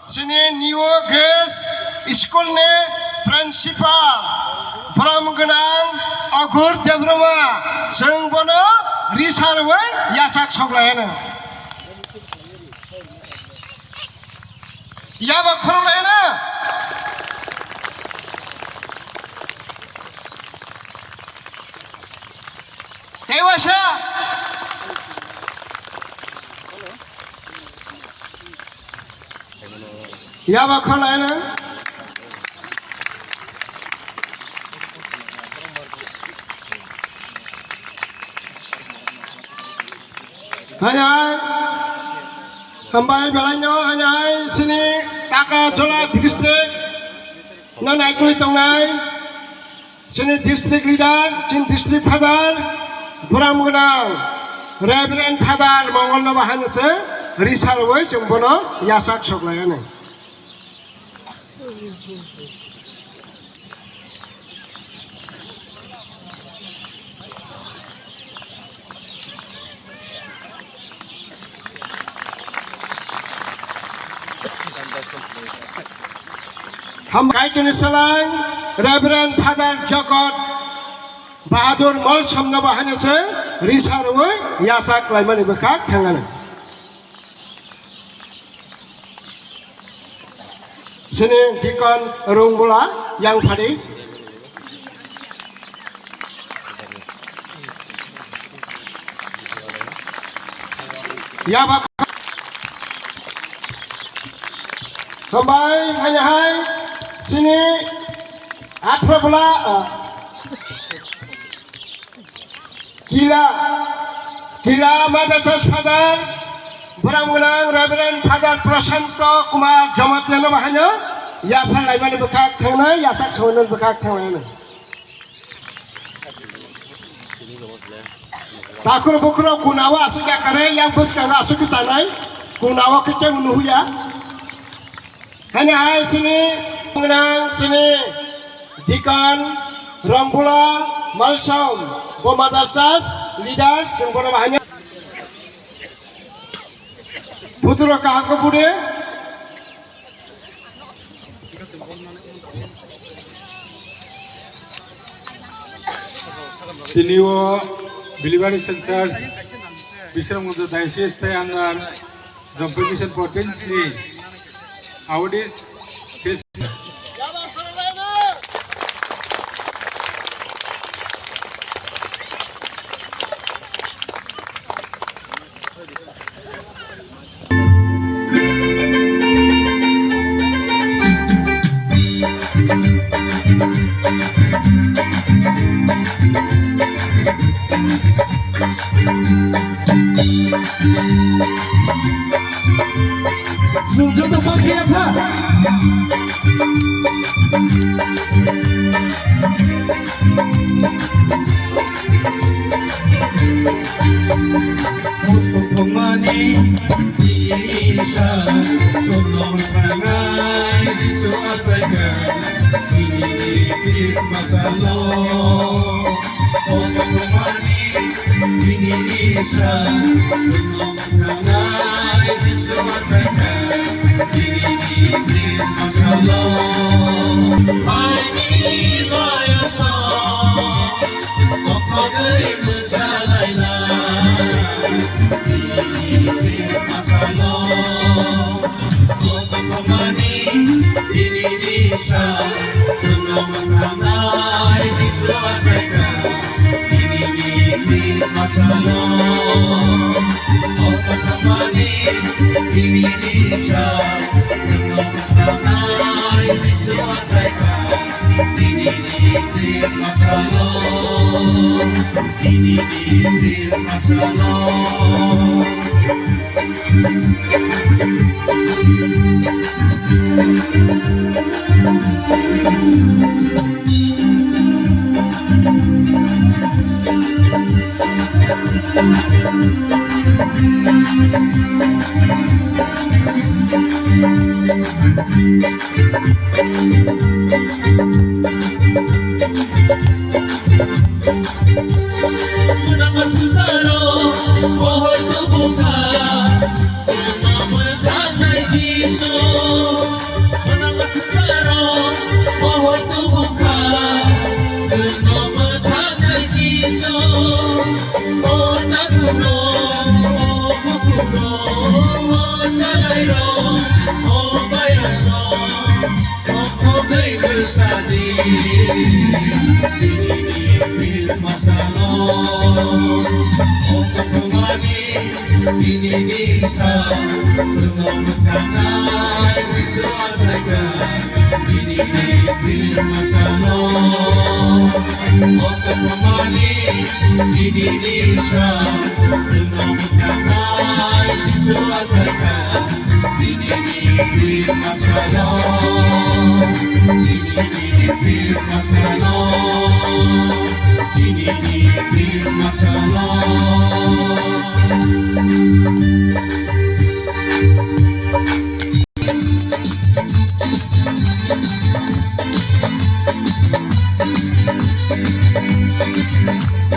sini New Grace School ne Principal Pramgenang Agur Debrama जों बोनो रिसार्वै यासाक सगलायानो याबा खरलायानो देवासा याबा खरलायानो hanya kembali belanja hanya sini taka jola district non ikut tongai sini district leader sini district father Pramgenang Reverend Father mongol na bahanya se risarwai jumbono yasak soglayane हम गायचनि सलां reverend father जगत बहादुर मल समना बाहायनोसो रिसारवै यासाक लाइमानि बखा थांगानो जोंनि दिकन रंबुला यांफारि याबा kembali hanya hai sini apa pula kila madrasah Father Pramgenang Reverend Father Prasanto Kumar Jamatyano bahanya ya falai mani bekak thangna ya sak sonon bekak thangna takur bukro kunawa asuk ya kare yang bus kana asuk sanai kunawa kita menuhuya hanya hai sini Pramgenang sini Dikan Rambula Malsom Bomadasas leaders yang bono bahanya putra kahak bude Tiniwo Bilibari Church Bisramganja Diocese stay under Jammu Mission Province ni audits Sungguh tempat apa? Untuk pemani Indonesia, sonom pangai Jisu asalkan ini Christmas Allah. Untuk pemani Indonesia, sonom pangai Jisu asalkan ini Christmas Allah. Hai bayasa, okagai menjalailah. Christmas Allah, untuk pemani Indonesia, senang mengenai Yesus asalkan ini Christmas Allah. Untuk pemani Indonesia, senang mengenai Yesus asalkan ini Christmas Allah. Ini Christmas Allah. Nama Susano, pohon tubuhkan, semua mengenai Yesus. sadi ini Christmas alone Oka pemani ini nisa Semua makanan disuasaikan ini Christmas alone Oka pemani ini nisa Semua makanan disuasaikan ini Christmas alone ini Christmas alone ini Christmas alone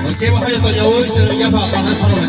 Oke, wahai penjauh, serunya bapak kalau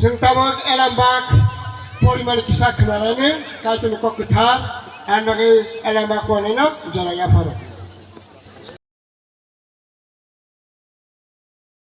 जों tabag elambak poriman kisah kenalane kaitu kok ketar anda ke elambak wanena jalan apa